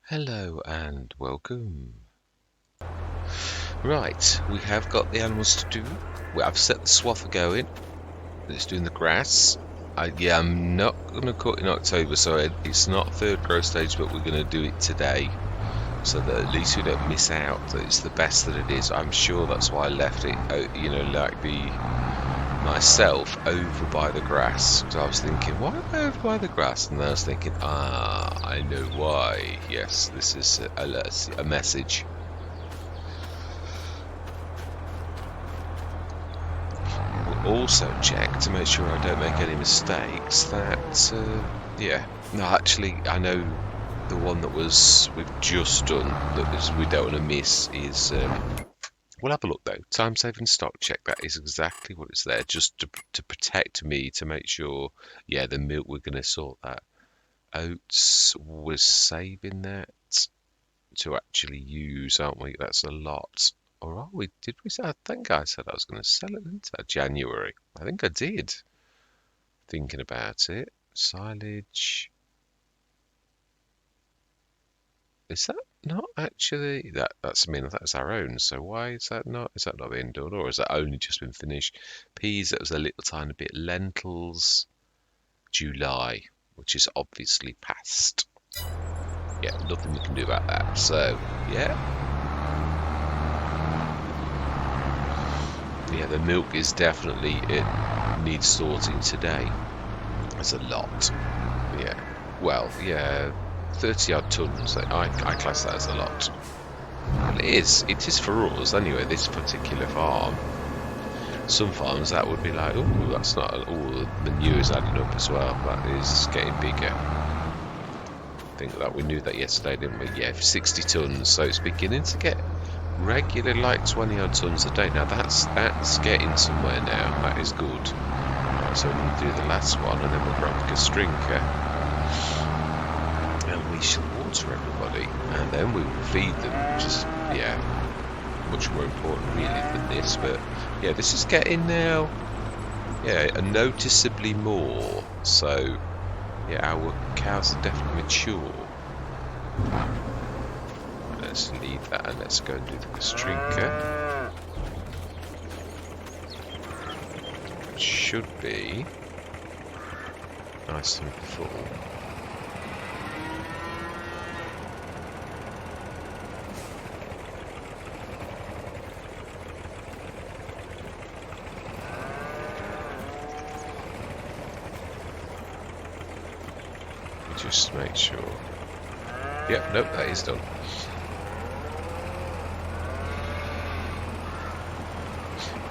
Hello and welcome. Right, we have got the animals to do. I've set the swather going. It's doing the grass. I'm not going to cut in October, so it's not third growth stage, but we're going to do it today, so that at least we don't miss out. That it's the best that it is. I'm sure that's why I left it, like myself over by the grass. So I was thinking, why am I over by the grass? And then I was thinking, I know why. Yes, this is a message. Also check to make sure I don't make any mistakes that no, actually I know the one that we've just done that is we don't want to miss is we'll have a look though. Time saving stock check, that is exactly what it's there, just to protect me, to make sure. Yeah, the milk, we're going to sort that. Oats, we're saving that to actually use, aren't we? That's a lot. Or are we? Did we say? I think I said I was going to sell it into January. I think I did. Thinking about it. Silage. Is that not actually that's I mean that's our own, so why is that not being done, or has that only just been finished? Peas, that was a little tiny bit. Lentils, July, which is obviously past. Yeah, nothing we can do about that. So yeah. Yeah, the milk is definitely, it needs sorting today. There's a lot. Yeah. Well, yeah, 30 odd tons. I class that as a lot. Well, it is. It is for us anyway, this particular farm. Some farms that would be like, oh, that's not. Oh, the manure's adding up as well. That is getting bigger. I think that we knew that yesterday, didn't we? Yeah, 60 tons. So it's beginning to get regular, like 20 odd tons a day. Now that's getting somewhere now. That is good. Right, so we'll do the last one and then we'll grab the strinker and we shall water everybody, and then we will feed them, which is much more important really than this. But yeah, this is getting now noticeably more. So yeah, our cows are definitely mature. Let's leave that and let's go and do the strinker. It should be nice and full. Just make sure. Yep, nope, that is done.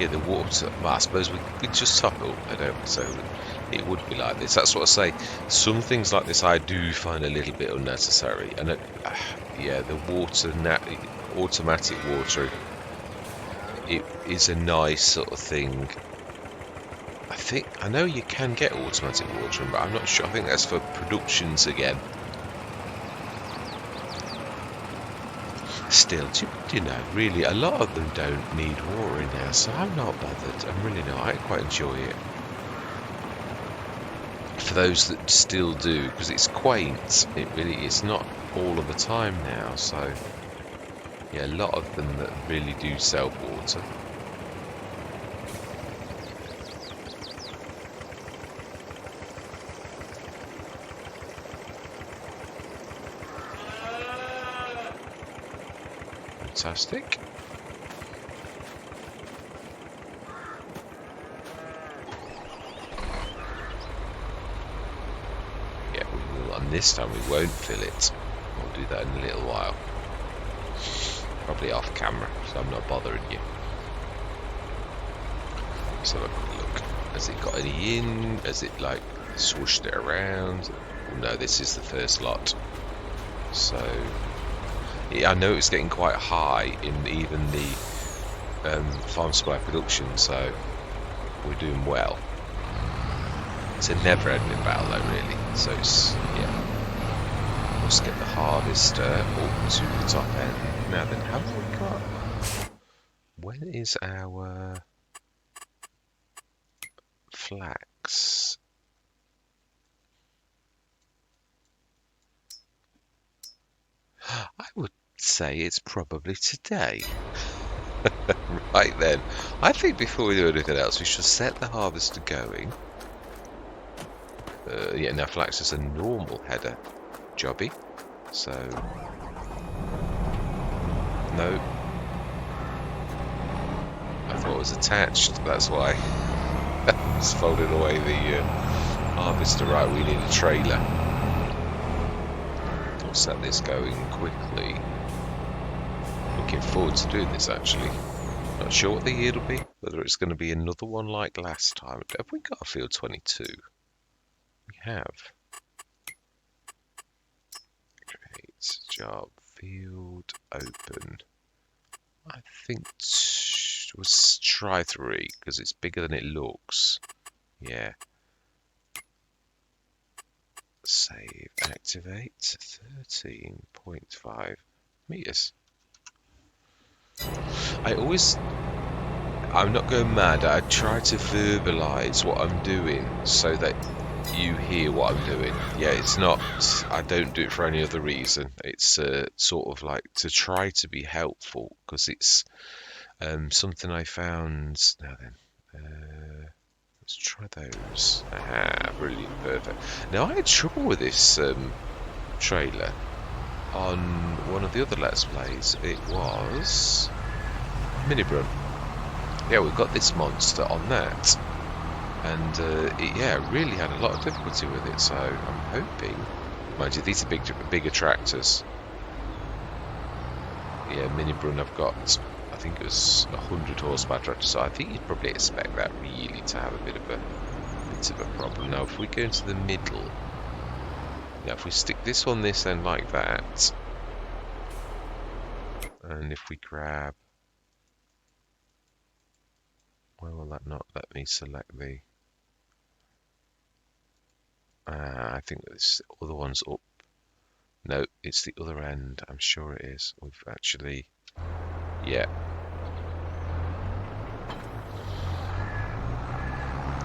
Yeah, the water, well, I suppose we just top it up, don't we? So it would be like this. That's what I say. Some things like this I do find a little bit unnecessary. And the water, automatic watering, it is a nice sort of thing. I know you can get automatic watering, but I'm not sure. I think that's for productions again. Still, do you know, really, a lot of them don't need watering now, so I'm not bothered. I'm really not. I quite enjoy it. For those that still do, because it's quaint. It really is not all of the time now, so yeah, a lot of them that really do self-water. Fantastic. Yeah, we will, and this time we won't fill it. We'll do that in a little while. Probably off camera, so I'm not bothering you. So have a quick look. Has it got any in? Has it like swooshed it around? No, this is the first lot. So I know it's getting quite high in even the farm supply production, so we're doing well. It's a never-ending battle though, really. So it's, let's get the harvester up to the top end. Now then, have we got? When is our flax? I would say it's probably today. Right then, I think before we do anything else, we should set the harvester going. Yeah, now Flax is a normal header jobby, so no. I thought it was attached. That's why I was folding away the harvester. Right, we need a trailer. I'll set this going quickly. Looking forward to doing this actually. Not sure what the yield will be, whether it's going to be another one like last time. Have we got a field 22? We have. Create job field open. I think was try 3 because it's bigger than it looks. Yeah. Save, activate, 13.5 meters. I'm not going mad. I try to verbalize what I'm doing so that you hear what I'm doing. Yeah, it's not, I don't do it for any other reason. It's sort of like to try to be helpful because it's something I found. Now then, let's try those. Aha, brilliant, perfect. Now I had trouble with this trailer on one of the other Let's Plays. It was Minibrun. Yeah, we've got this monster on that, and it really had a lot of difficulty with it. So I'm hoping, mind you, these are bigger tractors. Yeah, Minibrun I've got, I think it was 100 horsepower tractor, so I think you'd probably expect that really to have a bit of a problem. Now, if we go into the middle, now if we stick this on this end like that, and if we grab, why will that not let me select the? I think this other one's up. No, it's the other end. I'm sure it is. We've actually, yeah.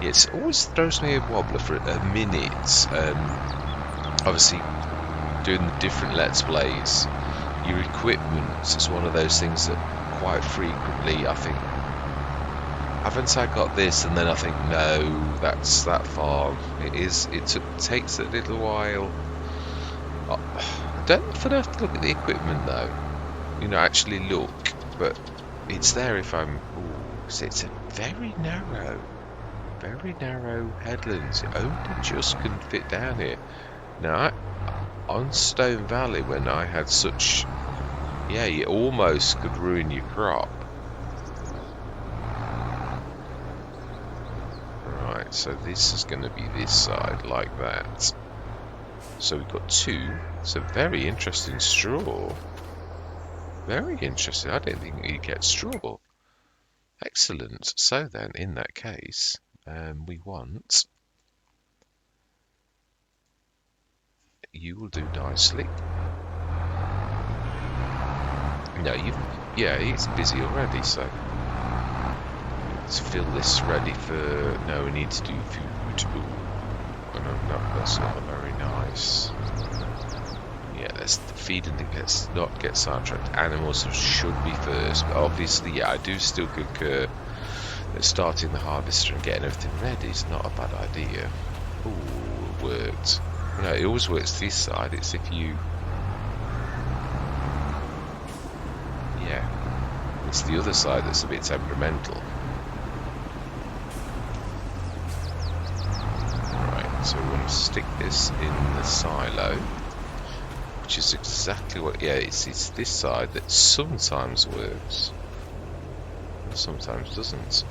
It always throws me a wobbler for a minute. Obviously, doing the different Let's Plays, your equipment is one of those things that quite frequently I think, haven't I got this? And then I think, no, that's that far. It takes a little while. I don't often have to look at the equipment though. You know, actually look, but it's there if I'm. Ooh, so it's a very narrow headlands. It only just can fit down here. Now, on Stone Valley, when I had such, yeah, you almost could ruin your crop. Right, so this is going to be this side like that. So we've got 2. It's a very interesting straw. Very interesting. I didn't think you'd get straw. Excellent. So then, in that case, we want. You will do nicely. No, yeah, he's busy already, so let's fill this ready for. No, we need to do food. Ooh. Oh, no, that's not very nice. Yeah, let's feed and let's not get sidetracked. Animals should be first, but obviously, yeah, I do still concur that starting the harvester and getting everything ready is not a bad idea. Ooh, it worked. No, it always works this side. It's if you, yeah, it's the other side that's a bit temperamental. So we want to stick this in the silo, which is exactly what, yeah, it's this side that sometimes works, sometimes doesn't.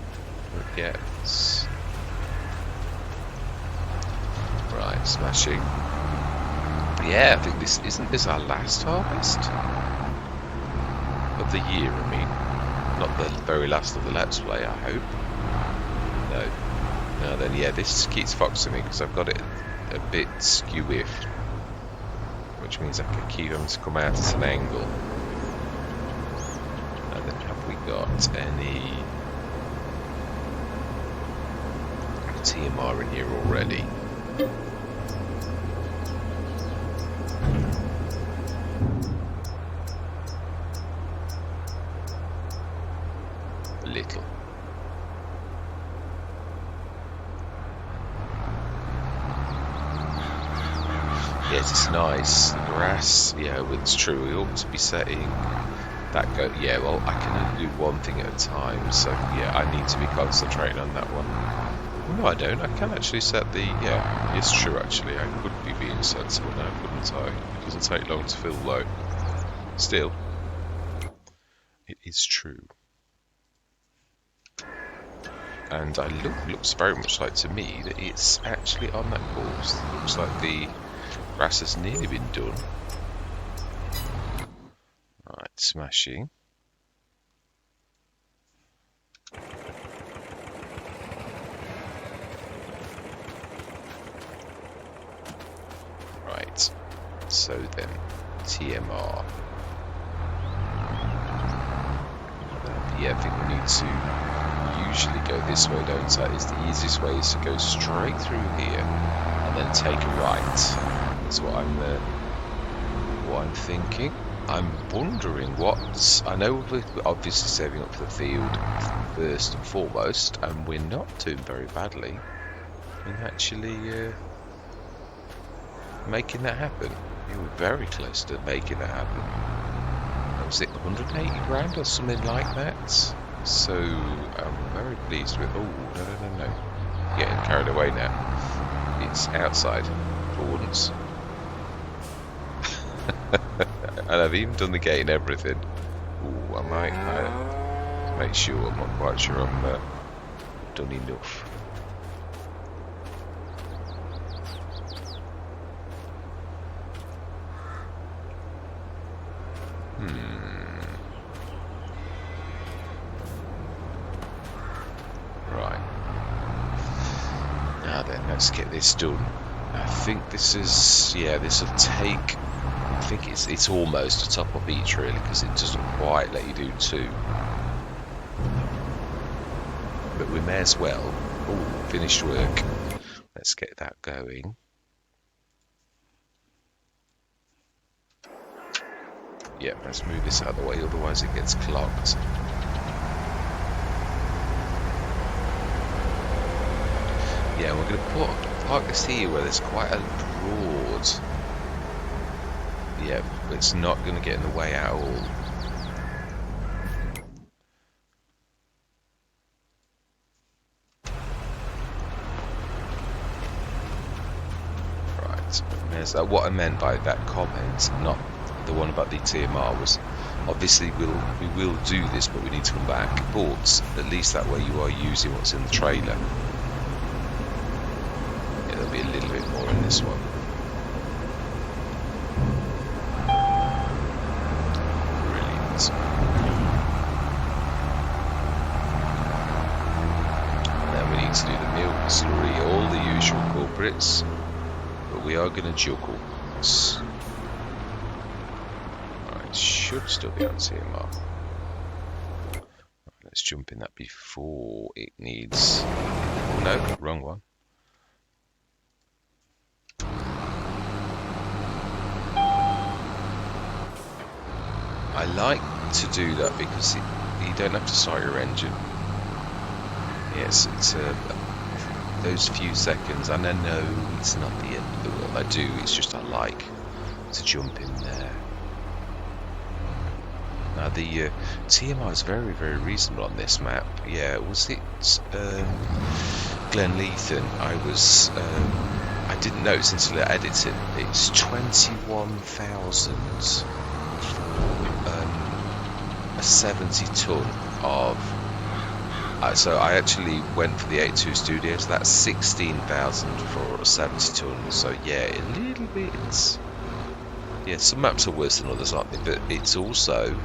Forget. Right, smashing. Yeah, I think isn't this our last harvest of the year, I mean. Not the very last of the Let's Play, I hope. No. Now then, yeah, this keeps foxing me because I've got it a bit skew-whiffed, which means I can keep them to come out at an angle. And then have we got any TMR in here already? Yes, it's nice. The grass, yeah, well, it's true. We ought to be setting that go. Yeah, well, I can only do one thing at a time, so yeah, I need to be concentrating on that one. Well, no, I don't. I can actually set the. Yeah, it's true. Actually, I could be being sensible now, couldn't I? It doesn't take long to fill low. Still, it is true. And looks very much like to me that it's actually on that course. It looks like the grass has nearly been done. Right, smashing. Right, so then, TMR. Yeah, I think we need to usually go this way, don't I? It's the easiest way is to go straight through here and then take a right. That's what I'm thinking. I'm wondering what. I know we're obviously saving up for the field first and foremost, and we're not doing very badly in actually making that happen. We were very close to making that happen. Was it 180 grand or something like that? So I'm very pleased with. Oh, no. Getting carried away now. It's outside for once. And I've even done the gate and everything. Ooh, I might make sure. I'm not quite sure I'm done enough. Right. Now then, let's get this done. I think this is, yeah, this will take, I think it's almost a top up each really, because it doesn't quite let you do two. But we may as well. Oh, finished work. Let's get that going. Yeah, let's move this out of the way, otherwise it gets clogged. Yeah, we're going to park this here where there's quite a broad. Yeah, but it's not going to get in the way at all. Right, there's what I meant by that comment, not the one about the TMR, was obviously we will do this, but we need to come back. But at least that way you are using what's in the trailer. There'll be a little bit more in this one. Brilliant. Now we need to do the milk, slurry, all the usual culprits, but we are going to juggle. Alright, should still be on TMR. Let's jump in that before it needs. Oh no, wrong one. I like to do that because you don't have to start your engine. Yes, it's those few seconds, and I know it's not the end of the world. I do, it's just I like to jump in there. Now the TMR is very, very reasonable on this map. Yeah, was it Glenleithan? I didn't notice until I edited. It's 21,000 for a 70 ton of. So I actually went for the 82 Studio, so that's 16,000 for a 70 ton. So yeah, a little bit. Yeah, some maps are worse than others, aren't they? But it's also,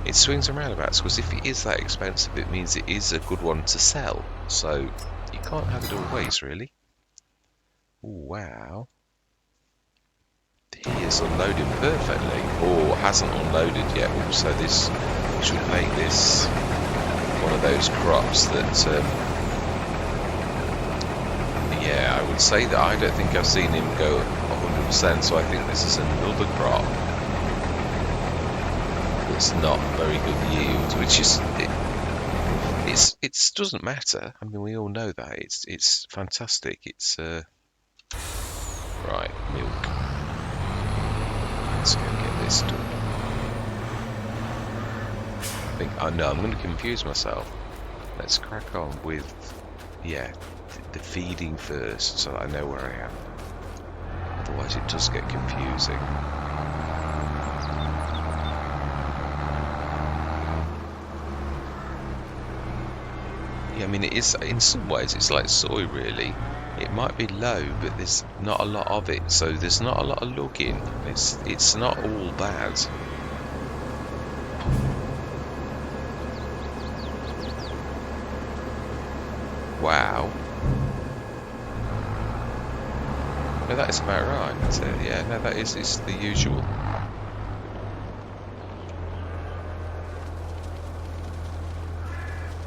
it swings and roundabouts, because if it is that expensive, it means it is a good one to sell. So you can't have it always, really. Ooh, wow. He is unloading perfectly, or hasn't unloaded yet. So this should make this one of those crops that, yeah, I would say that I don't think I've seen him go 100%, so I think this is another crop that's not very good yield, which is, it doesn't matter. I mean, we all know that. It's fantastic. It's, right, milk. Let's go get this done. I think, oh no, I'm going to confuse myself. Let's crack on with, yeah, the feeding first so that I know where I am. Otherwise it does get confusing. Yeah, I mean, it is, in some ways it's like soy really. It might be low, but there's not a lot of it, so there's not a lot of lugging. It's not all bad. Wow. No, that is about right. That's it. Yeah, no, that is the usual.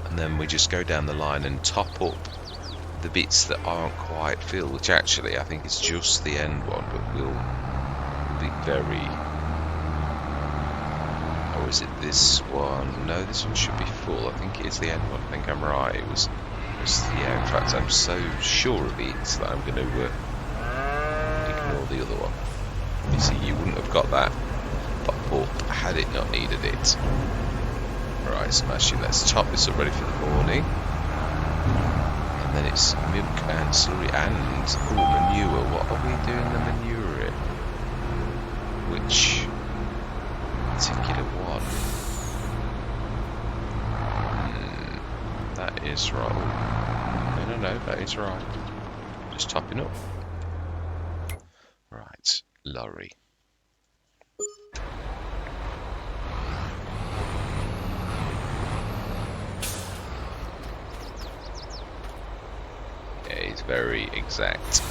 And then we just go down the line and top up the bits that aren't quite filled, which actually I think is just the end one, but we'll be very... Or is it this one? No, this one should be full. I think it is the end one. I think I'm right. It was yeah, in fact I'm so sure of it that I'm going to ignore the other one. You see, you wouldn't have got that pop up had it not needed it. Right, smashing. Let's top this up ready for the morning. And then it's milk and slurry and manure. What are we doing the manure in? Which particular one? That is right. No, that is right. Just topping up. Right, lorry. Yeah, it's very exact.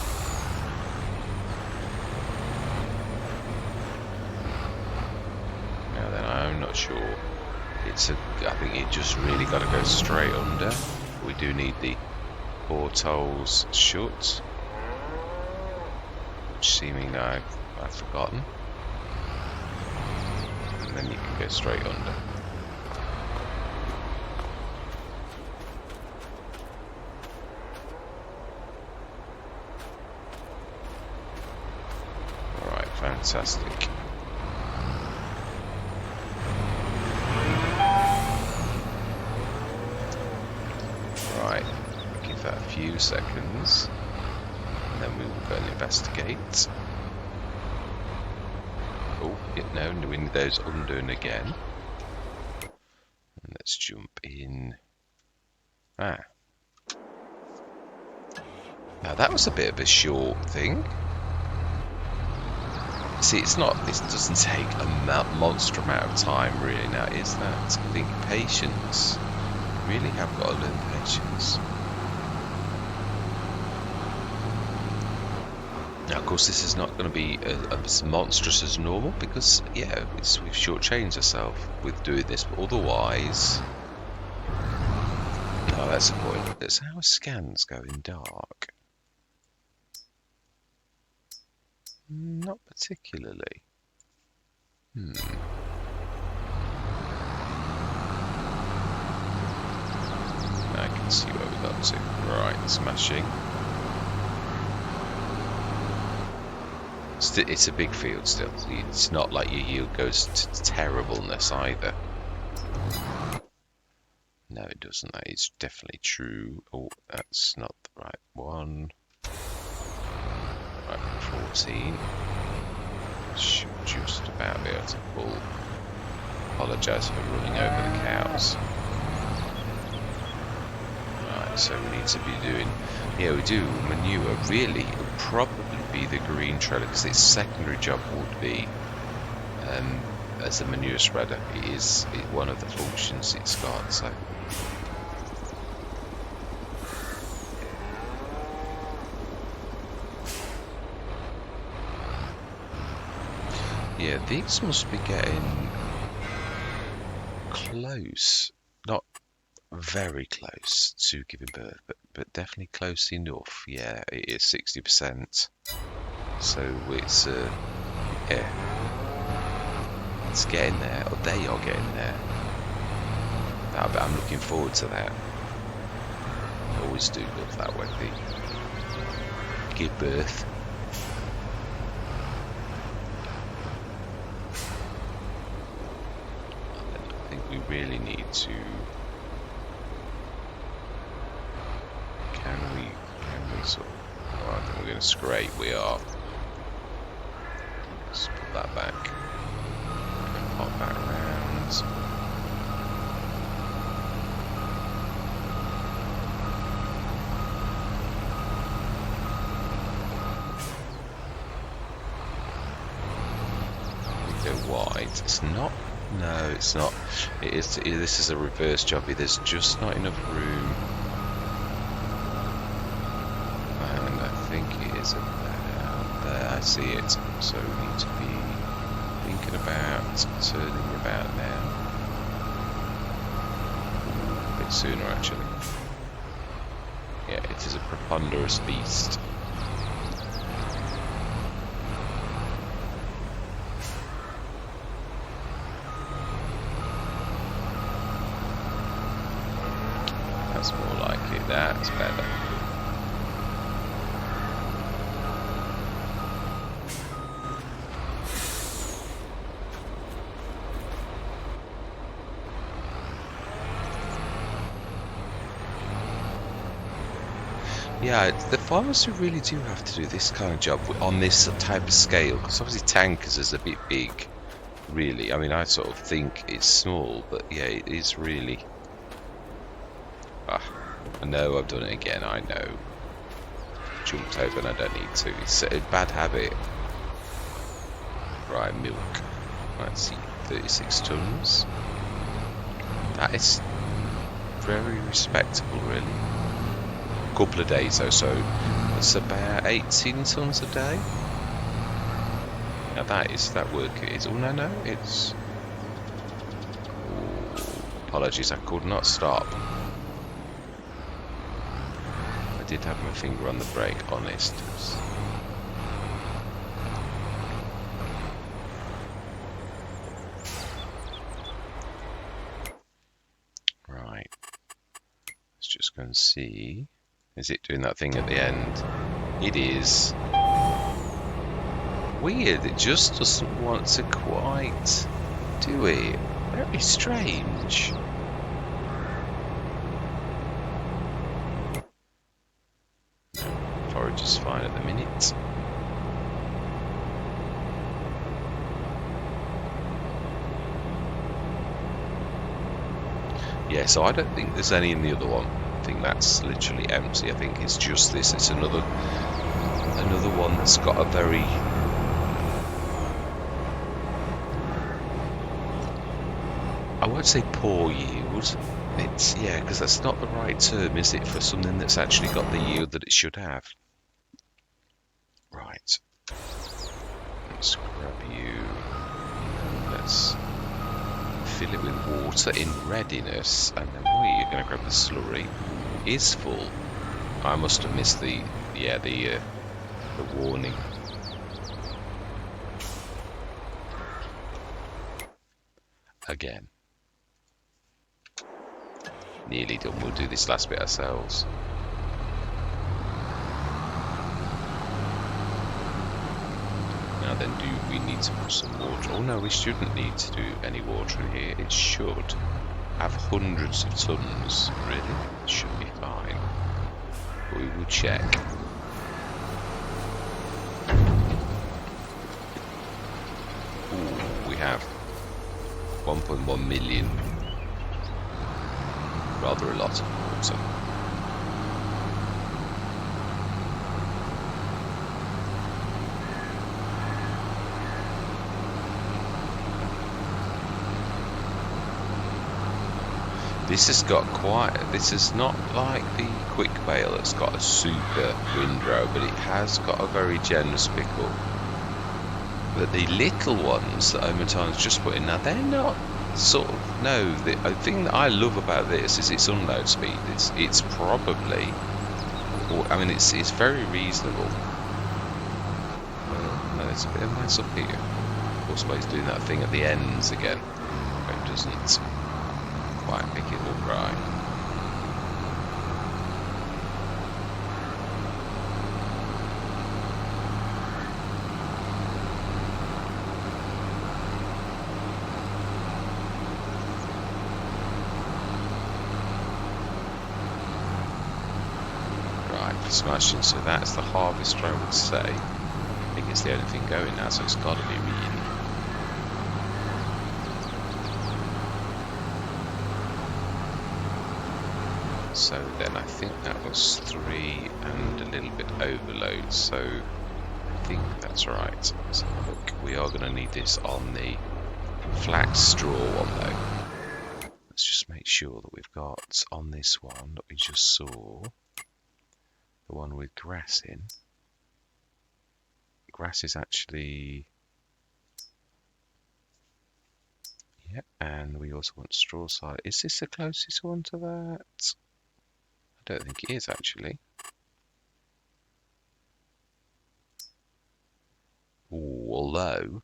Now then, I'm not sure. I think it just really got to go straight under. We do need the portholes shut, which seeming I've forgotten. And then you can go straight under. Alright, fantastic. Right, give that a few seconds, and then we will go and investigate. Oh, no, we need those undone again. And let's jump in. Now that was a bit of a short thing. See, it doesn't take a monster amount of time really now, is that? I think patience. Really have got to learn patience. Now, of course, this is not going to be as monstrous as normal because, yeah, we've shortchanged ourselves with doing this, but otherwise... No, that's the point. That's how scans go in dark. Not particularly. I can see where we got to. Right, smashing. It's a big field still. It's not like your yield goes to terribleness either. No, it doesn't. That is definitely true. Oh, that's not the right one. Right, 14. Should just about be able to pull. Apologise for running over the cows. Right, so we need to be doing... Yeah, we do manure. Really, it would probably be the green trailer because its secondary job would be as a manure spreader. It is one of the functions it's got, so... Yeah, these must be getting close. Not very close to giving birth, but definitely close enough. Yeah, it is 60%. So it's yeah, it's getting there, or they are getting there. I'm looking forward to that. I always do love that when they give birth. really need to... Can we sort of... Oh, I think we're going to scrape, we are. Let's put that back. Pop that round. We go wide. It's not... No, it's not. It is. This is a reverse jobby. There's just not enough room. And I think it is about there. I see it. So we need to be thinking about turning about now. A bit sooner, actually. Yeah, it is a preponderous beast. That's more like it. That's better. Yeah, the farmers who really do have to do this kind of job on this type of scale, because obviously tankers is a bit big, really. I mean, I sort of think it's small, but yeah, it is really... I know I've done it again, I know. Jumped over and I don't need to. It's a bad habit. Right, milk. Let's see, 36 tons. That is very respectable, really. Couple of days or so, that's about 18 tons a day. Now that work is... Oh no, it's... Ooh, apologies, I could not stop. I did have my finger on the brake, honest. Right. Let's just go and see. Is it doing that thing at the end? It is. Weird, it just doesn't want to quite do it. Very strange. Forage is fine at the minute. Yeah, so I don't think there's any in the other one. I think that's literally empty. I think it's just this. It's another one that's got a very... I won't say poor yield. It's, yeah, because that's not the right term, is it, for something that's actually got the yield that it should have. Right. Let's grab you. Let's fill it with water in readiness, and then you're going to grab the slurry. Is full. I must have missed the warning. Again. Nearly done. We'll do this last bit ourselves. Now then, do we need to put some water? Oh no, we shouldn't need to do any watering here. It should have hundreds of tons, really. It should be fine. But we will check. Ooh, we have 1.1 million. Rather a lot of water. This has got quite... This is not like the quick bale that's got a super windrow, but it has got a very generous pickle. But the little ones that Omertine's just put in now, they're not sort of... No, the thing that I love about this is its unload speed. It's probably... I mean, it's very reasonable. No, it's a bit of a mess up here. Of course, he's doing that thing at the ends again. It doesn't quite pick it up right. smashing. So that's the harvester, I would say. I think it's the only thing going now, so it's got to be reading. So then I think that was 3 and a little bit overload, so I think that's right. So look, we are going to need this on the flax straw one though. Let's just make sure that we've got on this one that we just saw, the one with grass in. Grass is actually... yeah, and we also want straw side. Is this the closest one to that? I don't think it is actually. Ooh, although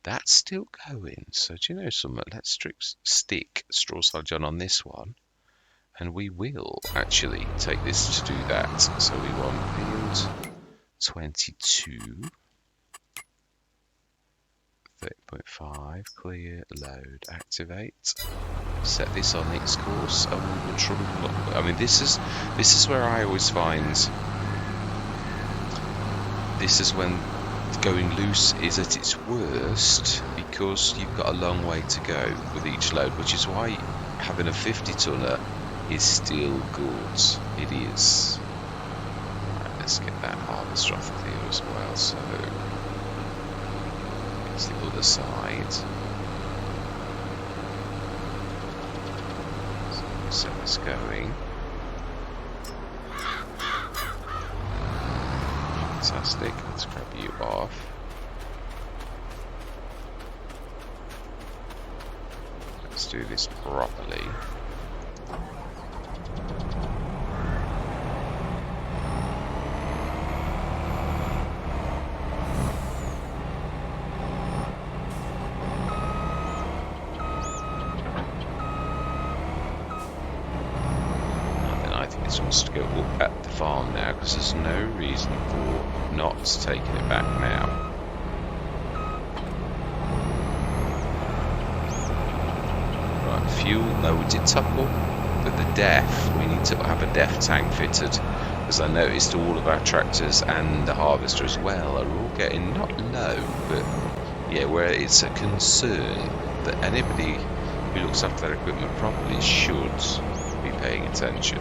that's still going. So do you know something? Let's stick straw silage on this one, and we will actually take this to do that. So we want field 22, 30.5, clear, load, activate. Set this on its course, and we will trouble. I mean, this is where I always find this is when going loose is at its worst, because you've got a long way to go with each load, which is why having a 50 tonner is still good. It is. Right, let's get that harvester off of here as well. So it's the other side. So it's going. Fantastic. Let's grab you off. Let's do this properly. Wants to go up at the farm now, because there's no reason for not taking it back now. Right, fuel, no, we did top up, but the DEF, we need to have a DEF tank fitted, because I noticed all of our tractors and the harvester as well are all getting not low, but yeah, where it's a concern that anybody who looks after their equipment properly should be paying attention.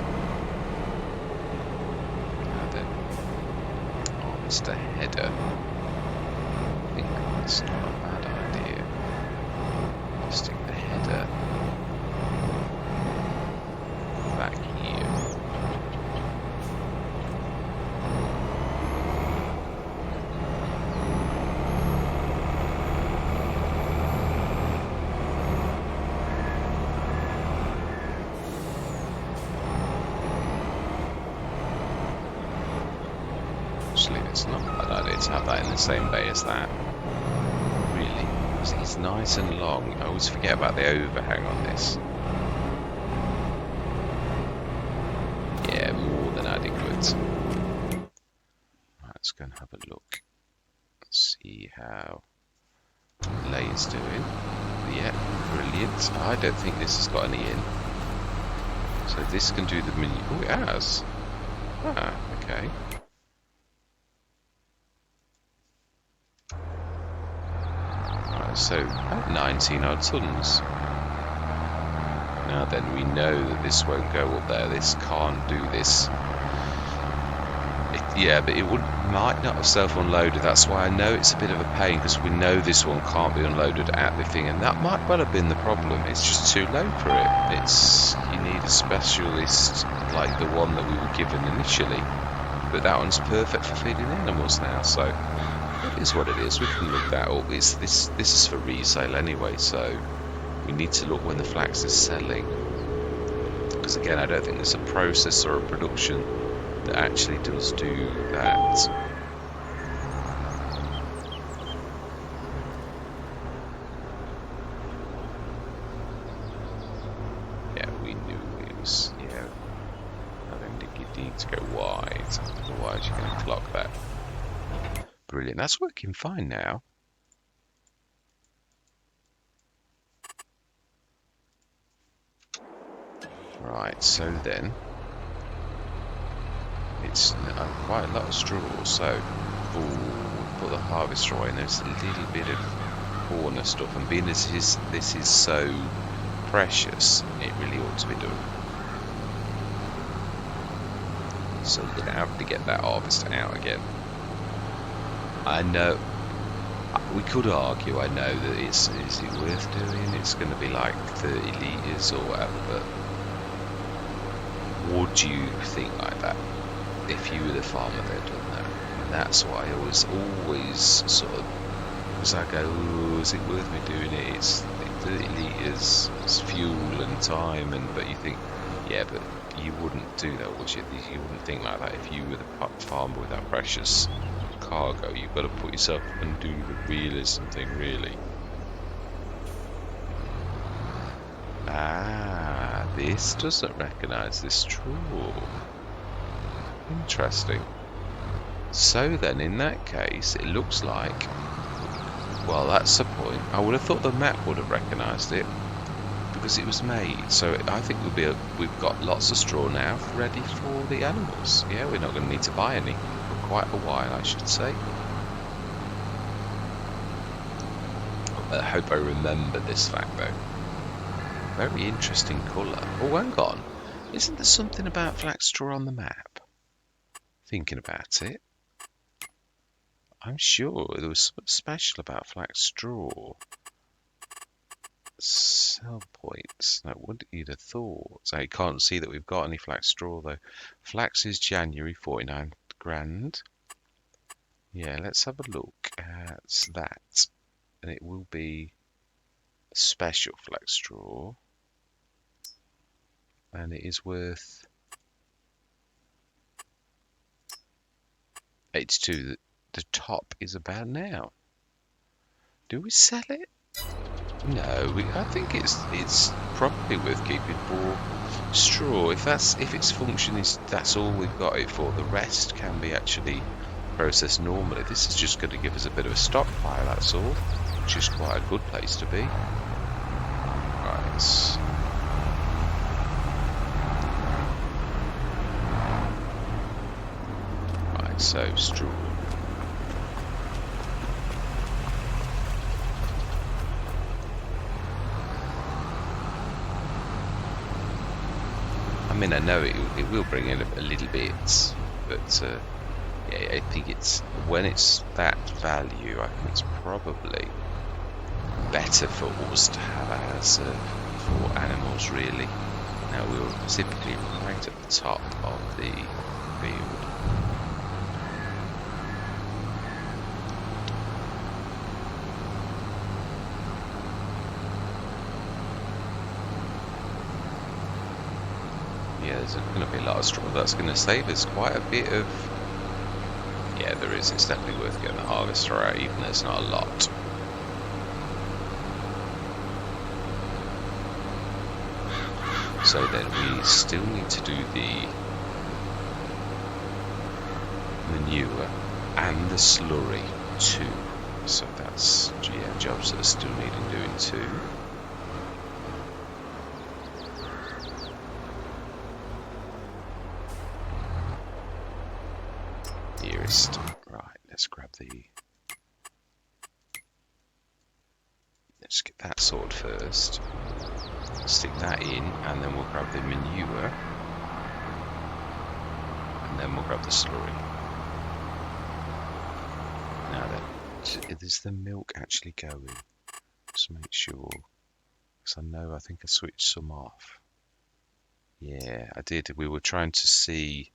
Mr. Header. I think that's not a bad idea. Just stick the header back here. Actually, it's not a bad idea to have that in the same bay as that. Really, it's nice and long. I always forget about the overhang on this. Yeah, more than adequate. Right, let's go and have a look. Let's see how lay is doing. Yeah, brilliant. I don't think this has got any in. So this can do the mini. Oh, it has. Ah, okay. So about 19 odd tons. Now then, we know that this won't go up there. This can't do this. Yeah, but it might not have self-unloaded. That's why I know it's a bit of a pain, because we know this one can't be unloaded at the thing, and that might well have been the problem. It's just too low for it. You need a specialist like the one that we were given initially. But that one's perfect for feeding animals now, so it is what it is. We can look that up. This is for resale anyway, so we need to look when the flax is selling. Because again, I don't think there's a process or a production that actually does do that. Yeah, we knew it was, yeah. I don't think you need to go wide, otherwise you're going to clock that. Brilliant, that's working fine now. Right, so then, It's quite a lot of straw, so we'll put the harvester away, and there's a little bit of corner stuff, and being as this is so precious, it really ought to be done. So we're going to have to get that harvester out again. I know, we could argue, I know that is it worth doing? It's going to be like 30 litres or whatever, but would you think like that if you were the farmer that done that? And that's what I always sort of, because I go, oh, is it worth me doing it? It's 30 litres, it's fuel and time, but you think, yeah, but you wouldn't do that, would you? You wouldn't think like that if you were the farmer with that precious cargo. You've got to put yourself and do the realism thing, really. Ah, this doesn't recognise this straw. Interesting. So then, in that case, it looks like, well, that's the point. I would have thought the map would have recognised it because it was made. So I think we've got lots of straw now ready for the animals. Yeah, we're not going to need to buy any for quite a while, I should say. I hope I remember this fact, though. Very interesting colour. Oh, hang on. Isn't there something about flax straw on the map? Thinking about it, I'm sure there was something special about flax straw. Sell points. Now, what you'd have thought? So you can't see that we've got any flax straw, though. Flax is January, 49 grand. Yeah, let's have a look at that. And it will be special flax straw. And it is worth 82. The top is about now. Do we sell it? No, I think it's probably worth keeping for straw. If its function is that's all we've got it for, the rest can be actually processed normally. This is just going to give us a bit of a stockpile, that's all, which is quite a good place to be. Right. Right, so straw. I mean, I know it will bring in a little bit, but yeah, I think when it's that value, I think it's probably better for us to have as for animals, really. Now we're typically right at the top of the field. Yeah, there's going to be a lot of straw. That's going to save us quite a bit of... Yeah, there is. It's definitely worth getting the harvester out, even though it's not a lot. So then we still need to do the manure and the slurry too. So that's, yeah, jobs that are still needing doing too. Right, let's grab let's get that sorted first. Stick that in, and then we'll grab the manure, and then we'll grab the slurry. Now then, is the milk actually going? Just make sure, because I think I switched some off. Yeah, I did. We were trying to see.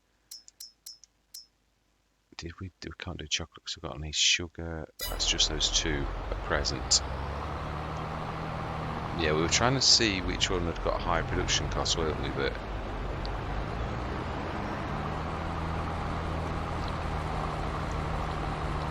We can't do chocolate because we've got any sugar. That's just those two at present. Yeah, we were trying to see which one had got high production costs, weren't we? But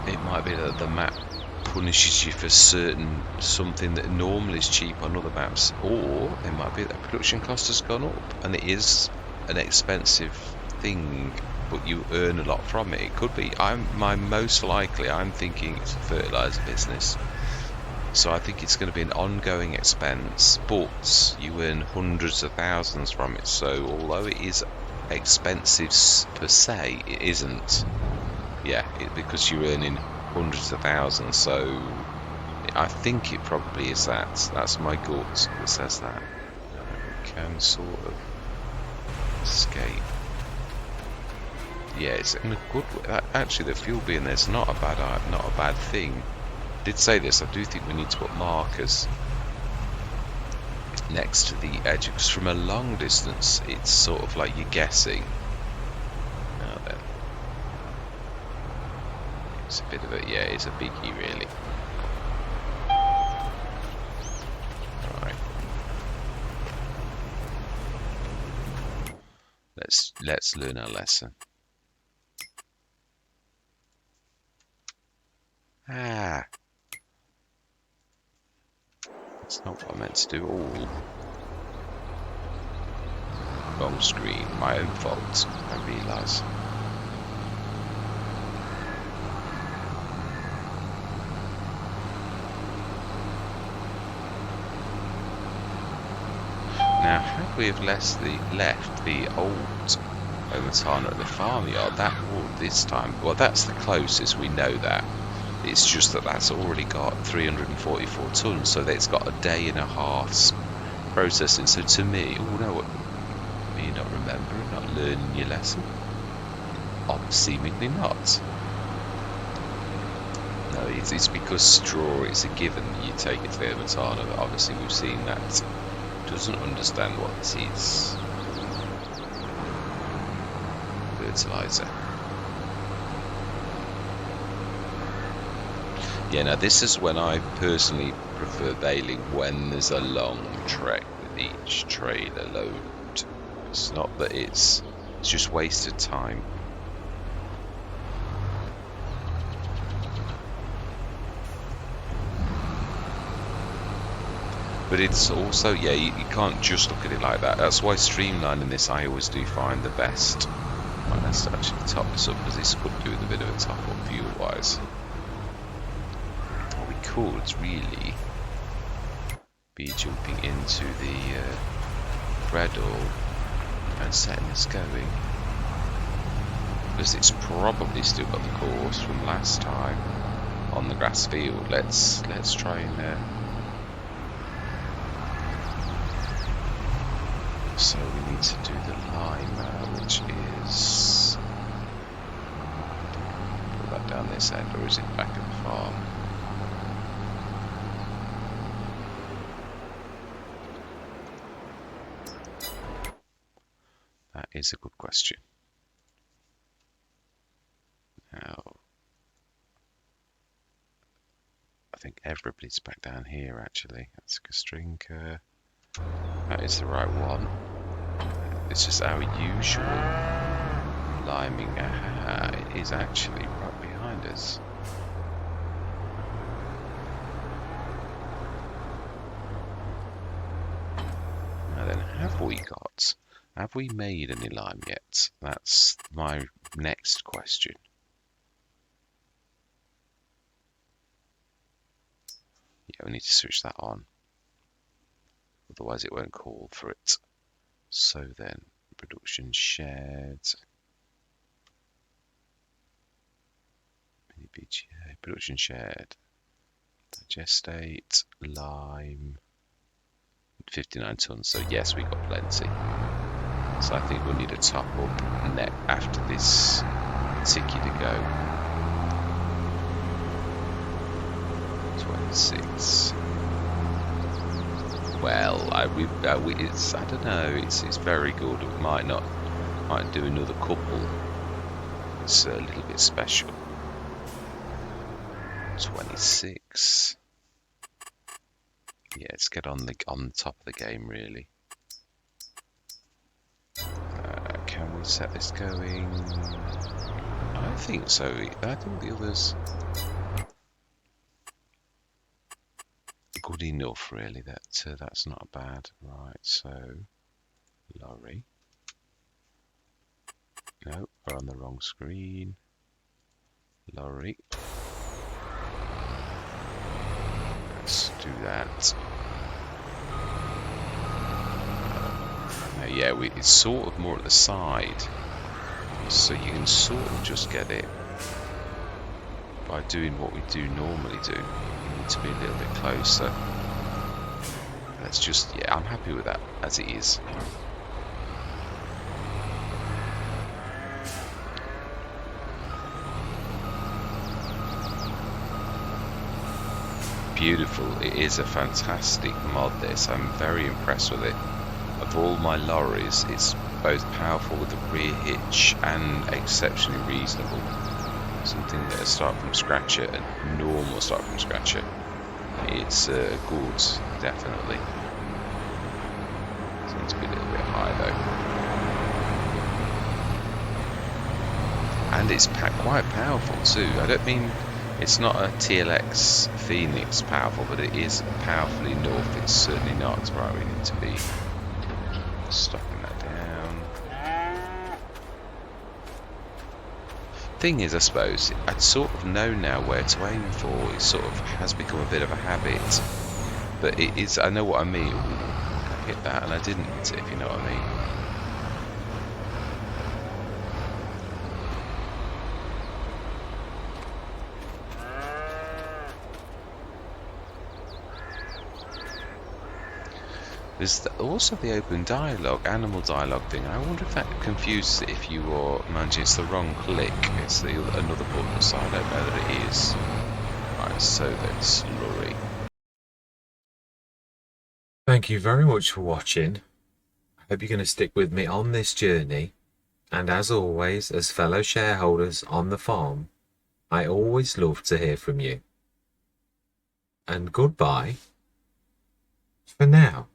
it might be that the map punishes you for something that normally is cheap on other maps, or it might be that production cost has gone up and it is an expensive thing, but you earn a lot from it. It could be. I'm thinking it's a fertilizer business, so I think it's going to be an ongoing expense, but you earn hundreds of thousands from it. So although it is expensive per se. It isn't. Yeah, because you're earning hundreds of thousands. So I think it probably is that. That's my gut that says that. We can sort of escape. Yeah, it's in a good way. Actually, the fuel being there's not a bad thing. I did say this. I do think we need to put markers next to the edge, because from a long distance, it's sort of like you're guessing. Now then, it's a bit of a it's a biggie really. Right. Let's learn our lesson. Ah, that's not what I meant to do at all. Wrong screen, my own fault, I realise. Now, had we have left the old Omatana at the farmyard, that would this time, well, that's the closest, we know that. It's just that that's already got 344 tons, so that it's got a day and a half's processing. So to me, oh no, you're not remembering, not learning your lesson? Seemingly not. No, it's because straw, it's a given that you take it to the Omatana, but obviously we've seen that doesn't understand what this is. Fertilizer. Yeah, now this is when I personally prefer baling, when there's a long trek with each trailer load. It's not that it's just wasted time. But it's also, yeah, you can't just look at it like that. That's why streamlining this I always do find the best. Right, let's actually top this up, because this could do with a bit of a top up fuel-wise. What we could really be jumping into the Bredal and setting this going, because it's probably still got the course from last time on the grass field. Let's try and so we need to do the line now, which is put that down this end, or is it back at the farm? That is a good question. Now, I think everybody's back down here actually. That's Kastrinka. That is the right one. It's just our usual liming. Aha, it is actually right behind us. Now then, have we made any lime yet? That's my next question. Yeah, we need to switch that on. Otherwise it won't call for it. So then, production shed, mini BGA, production shed, digestate, lime, 59 tons. So yes, we got plenty. So I think we'll need a top up net after this ticky to go. 26. Well, it's, I don't know, it's very good. We might do another couple. It's a little bit special. 26. Yeah, let's get on the top of the game really. Can we set this going? I think so. I think the others good enough really. That's not bad. Right, so lorry. No, we're on the wrong screen. Lorry. Let's do that. Yeah, it's sort of more at the side, so you can sort of just get it by doing what we do normally do. You need to be a little bit closer. Let's just, yeah, I'm happy with that as it is. Beautiful. It is a fantastic mod, this. I'm very impressed with it. Of all my lorries, it's both powerful with the rear hitch and exceptionally reasonable. Something that start from scratcher and normal start from scratcher. It's good, definitely. Seems to be a little bit high though. And it's quite powerful too. I don't mean it's not a TLX Phoenix powerful, but it is powerful enough. It's certainly not right. We need to be stopping that down. Thing is, I suppose, I sort of know now where to aim for. It sort of has become a bit of a habit. But it is, I know what I mean. Ooh, I hit that and I didn't hit it, if you know what I mean. There's also the open dialogue, animal dialogue thing. I wonder if that confuses it if you are managing. It's the wrong click. It's another button, so I don't know that it is. Right, so then slurry. Thank you very much for watching. I hope you're going to stick with me on this journey. And as always, as fellow shareholders on the farm, I always love to hear from you. And goodbye for now.